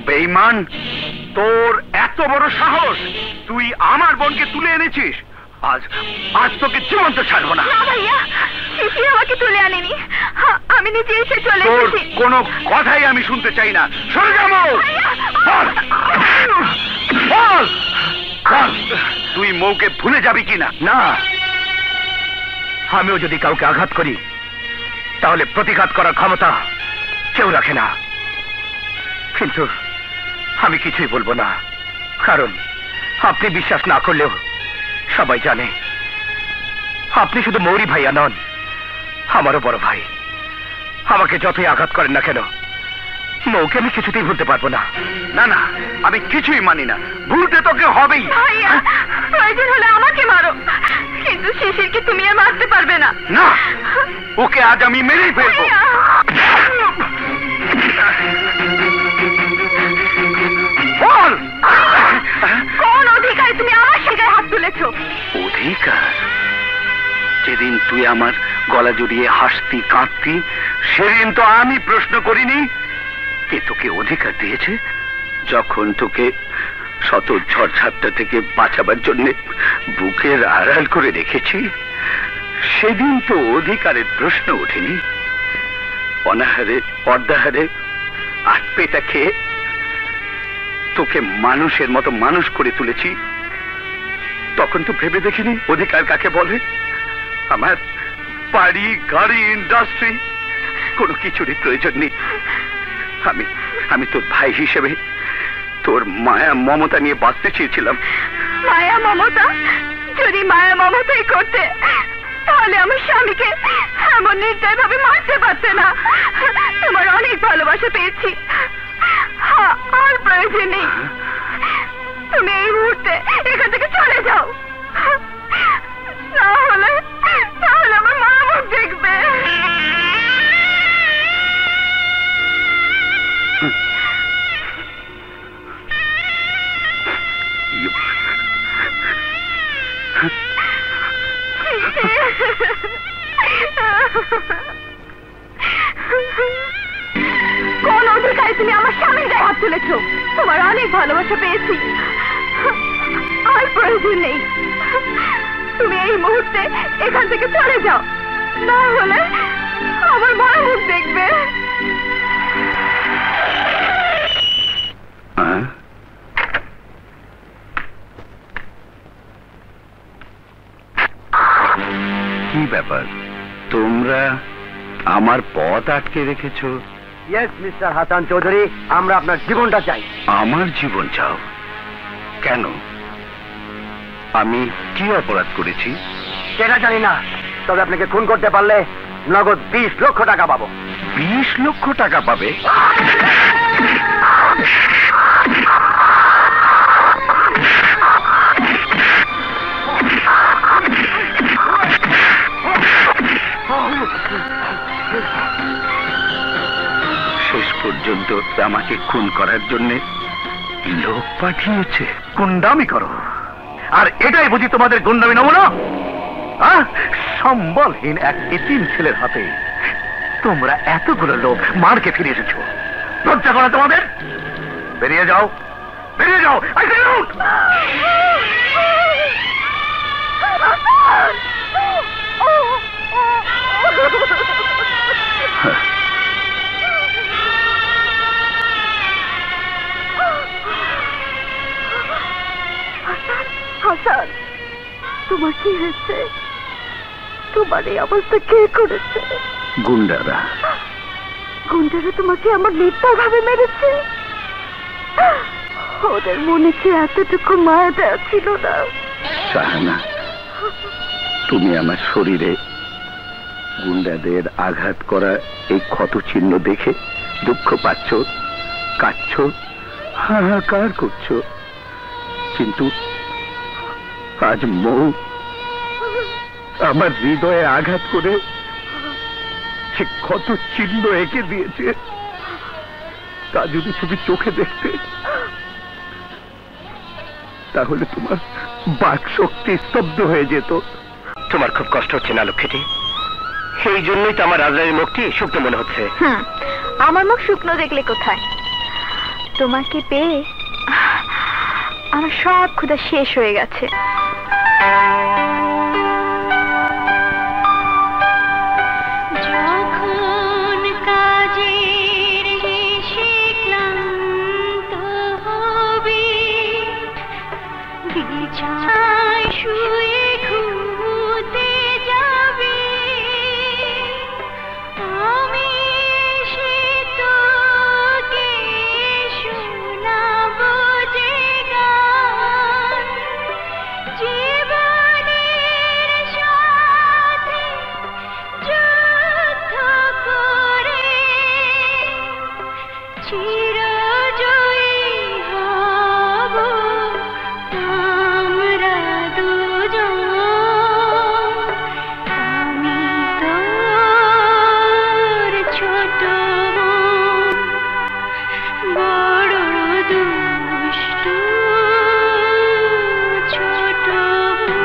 বেঈমান, তোর এত বড় সাহস, তুই আমার বোনকে তুলে এনেছিস। আজ আজ তোকে জীবন্ত ছাড়বো না। ভাইয়া, শিশির আমাকে তুলে আনেনি, আমি নিজে এসে চলে এসেছি। কোনো কথাই আমি শুনতে চাই না। সরে যাবো। তুই মৌকে ভুলে যাবি কিনা? না, আমিও যদি কাউকে আঘাত করি তাহলে প্রতিঘাত করার ক্ষমতা কেউ রাখে না। কিন্তু আমি কিছুই বলবো না, কারণ আপনি বিশ্বাস না করলেও সবাই জানে আপনি শুধু মৌরি ভাইয়া নন, আমারও বড় ভাই। আমাকে যতই আঘাত করেন না কেন, মৌকে আমি কিছুতেই ভুলতে পারবো না। না না, আমি কিছুই মানি না। ভুলতে তোকে হবেই। ভাইয়া, প্রয়োজন হলে আমাকে মারো, কিন্তু শিশিরকে তুমি আর মারতে পারবে না। না, ওকে আজ আমি মেরেই ফেলবো। বল, কোন অধিকারে তুমি আমার শিরায় হাত তুলেছো? অধিকার? যেদিন তুই আমার গলা জড়িয়ে হাসতি কাঁদতি, সেদিন তো আমি প্রশ্ন করিনি কে তোকে অধিকার দিয়েছে। যখন তোকে শত ঝড়ঝাপটা থেকে বাঁচাবার জন্য বুকের আড়াল করে রেখেছি, সেদিন তো অধিকারের প্রশ্ন ওঠেনি। অনাহারে অর্ধাহারে আট পেটা খেয়ে তোকে মানুষের মতো মানুষ করে তুলেছি, তখন তো ভেবে দেখিনি অধিকার কাকে বলে। আমার বাড়ি, গাড়ি, ইন্ডাস্ট্রি কোনো কিছুরই প্রয়োজন নেই। আমি তোর ভাই হিসেবে তোর মায়া মমতা নিয়ে বাঁচতে চেয়েছিলাম। মায়া মমতা? যদি মায়া মমতাই করতে, তাহলে আমার স্বামীকে এমন নির্দয় ভাবে মারতে পারতে না। তোমার অনেক ভালোবাসা পেয়েছি, আর প্রয়োজন নেই। তুমি এই মুহূর্তে এখান থেকে চলে যাও, তাহলে আমার মা মুখ দেখবে। কোন অধিকারে তুমি আমার স্বামীর গায়ে হাত তুলেছো? তোমার অনেক ভালোবাসা পেয়েছি, আর প্রয়োজন নেই। তুমি এই মুহূর্তে এখান থেকে চলে যাও, না হলে আমার মা মুখ দেখবে। কি ব্যাপার, তোমরা আমার পথ আটকে রেখেছো? ইয়েস মিস্টার হাসান চৌধুরী, আমরা আপনার জীবনটা চাই। আমার জীবন চাও? কেন? আমি কি অপরাধ করেছি? সেটা জানি না, তবে আপনাকে খুন করতে পারলে নগদ 20 লক্ষ টাকা পাবো। 20 লক্ষ টাকা পাবে? শেষ পর্যন্ত আমাকে খুন করার জন্য লোক পাঠিয়েছে। গুন্ডামি করো, আর এটাই বুঝি তোমাদের গুন্ডামি নমুনা? সম্বলহীন এক এতিম ছেলের হাতে তোমরা এতগুলো লোক মারকে ফিরে এসেছো। লজ্জা করে তোমাদের? বেরিয়ে যাও, বেরিয়ে যাও। হাসান, তোমার কি হয়েছে? তোমার এই অবস্থা কে করেছে? গুন্ডারা। গুন্ডারা তোমাকে আমার নির্দয় ভাবে মেরেছে? ওদের মনে কি এতটুকু মায়া দেওয়া ছিল না? শাহানা, তুমি আমার শরীরে গুন্ডাদের আঘাত করা এই ক্ষত চিহ্ন দেখে দুঃখ পাচ্ছ, কাঁদছ, হাহাকার করছো, কিন্তু আজ মৌ আমার হৃদয়ে আঘাত করে সে ক্ষত চিহ্ন এঁকে দিয়েছে। তা যদি তুমি চোখে দেখতে, তাহলে তোমার বাক শক্তি স্তব্ধ হয়ে যেত। তোমার খুব কষ্ট হচ্ছে না লক্ষ্মীটি? সেই জন্যই তো আমার রাজরানীর মুখটি শুকনো মনে হচ্ছে। আমার মুখ শুকনো দেখলে কোথায়? তোমাকে পেয়ে আমার সব ক্ষুধা শেষ হয়ে গেছে। যখন কাজের শেষে ক্লান্ত হবে, বিছানায় শুয়ে ঘুমোতে যাবে, আমি সে তোকে শোনাবো যে গান, জীবনের সাথে যুদ্ধ করে চিরজয়ী হব আমরা দুজন। আমি তোর ছোট বোন, বড় দুষ্টু ছোট বোন।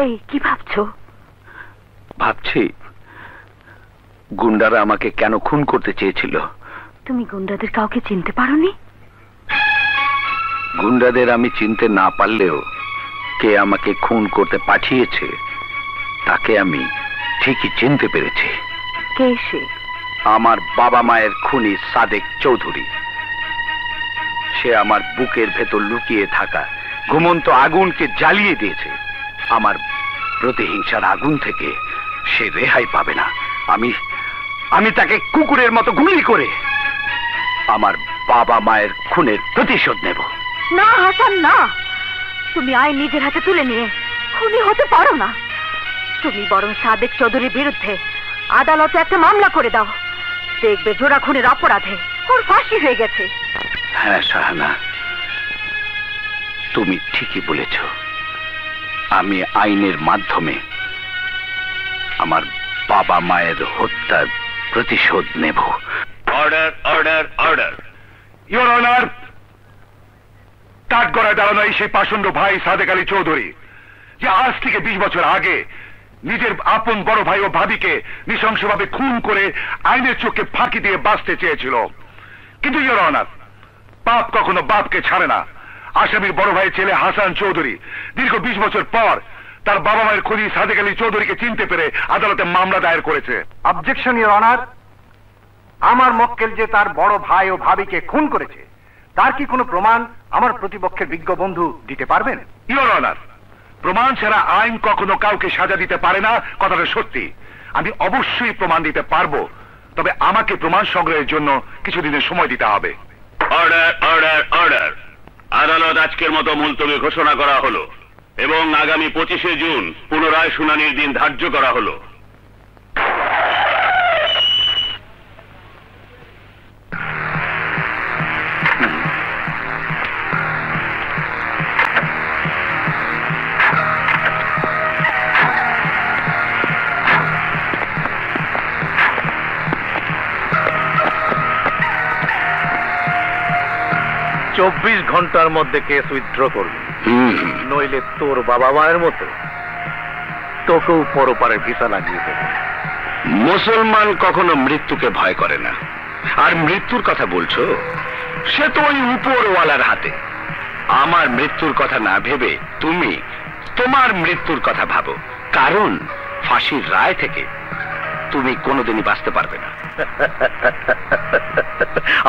এই কি ভাবছো? ভাবছি গুন্ডারা আমাকে কেন খুন করতে চেয়েছিল। তুমি গুন্ডাদের কাউকে চিনতে পারোনি? গুন্ডাদের আমি চিনতে না পারলেও কে আমাকে খুন করতে পাঠিয়েছে তাকে আমি ঠিকই চিনতে পেরেছি। কে সে? আমার বাবা মায়ের খুনি সাদেক চৌধুরী। সে আমার বুকের ভেতর লুকিয়ে থাকা ঘুমন্ত আগুনকে জ্বালিয়ে দিয়েছে। আমার প্রতিহিংসার আগুন থেকে সে রেহাই পাবে না। আমি তাকে কুকুরের মতো গুলি করে আমার বাবা মায়ের খুনের প্রতিশোধ নেব। না হাসান, না, তুমি আইন নিজের হাতে তুলে নিয়ে খুনি হতে পারো না। তুমি বরং সাদেক চৌধুরীর বিরুদ্ধে আদালতে একটা মামলা করে দাও। দেখবে জোড়া খুনের অপরাধে ওর ফাঁসি হয়ে গেছে। হ্যাঁ শাহানা, তুমি ঠিকই বলেছ। আমি আইনের মাধ্যমে আমার বাবা মায়ের হত্যার প্রতিশোধ নেব। Order order order your honour, কাঠগড়ায় দাঁড়ানো এই সেই পাষণ্ড ভাই সাদেক আলী চৌধুরী, যে আজ থেকে 20 বছর আগে নিজের আপন বড় ভাই ও ভাবিকে নৃশংসভাবে খুন করে আইনের চোখে ফাঁকি দিয়ে বাঁচতে চেয়েছিল। কিন্তু ইওর অনার, পাপ কখনো বাপকে ছাড়ে না। আসামির বড় ভাই ছেলে হাসান চৌধুরী দীর্ঘ 20 বছর পর তার বাবা মায়ের খুনি সাদেক আলী চৌধুরীকে চিনতে পেরে আদালতে মামলা দায়ের করেছে। অবজেকশন ইওর অনার, আমার মক্কেল যে তার বড় ভাই ও ভাবিকে খুন করেছে তার কি কোনো প্রমাণ আমার প্রতিপক্ষের বিজ্ঞ বন্ধু দিতে পারবেন? ইওর অনার, প্রমাণ ছাড়া আইন কখনো কাউকে সাজা দিতে পারে না, কথাটা সত্যি। আমি অবশ্যই প্রমাণ দিতে পারবো, তবে আমাকে প্রমাণ সংগ্রহের জন্য কিছুদিনের সময় দিতে হবে। অর্ডার অর্ডার অর্ডার, আদালত আজকের মতো মুলতবি ঘোষণা করা হলো এবং আগামী 25শে জুন পুনরায় শুনানির দিন ধার্য করা হলো। চব্বিশ ঘন্টার মধ্যে কেস উইথড্র করবে, নইলে তোর বাবা মায়ের মতো তোকেও পরপারে ভিসা লাগিয়ে দেবে। মুসলমান কখনো মৃত্যুকে ভয় করে না। আর মৃত্যুর কথা বলছো, সে তো ওই উপরওয়ালার হাতে। আমার মৃত্যুর কথা না ভেবে তুমি তোমার মৃত্যুর কথা ভাবো, কারণ ফাঁসির রায় থেকে তুমি কোনোদিনই বাঁচতে পারবে না।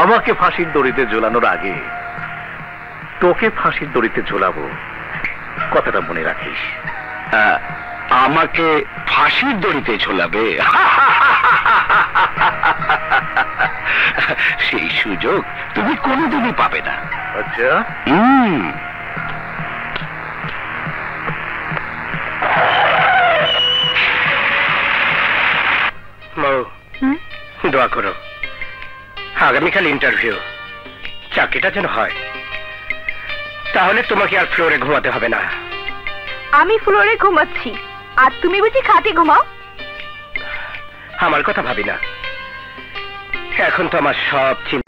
আমাকে ফাঁসির দড়িতে ঝোলানোর আগে তোকে ফাঁসির দড়িতে ঝোলাবো, কথাটা মনে রাখিস। আমাকে ফাঁসির দড়িতে ঝোলাবে? সেই সুযোগ তুমি কোনোদিনই পাবে না। আচ্ছা, দোয়া করো, আগামীকাল ইন্টারভিউ, চাকরিটা যেন হয়। তাহলে তোমাকে আর ফ্লোরে ঘুমাতে হবে না। আমি ফ্লোরে ঘুমাচ্ছি আর তুমি বুঝি খাটে ঘুমাও? আমার কথা ভাবি না, এখন তো আমার সব চিন্তা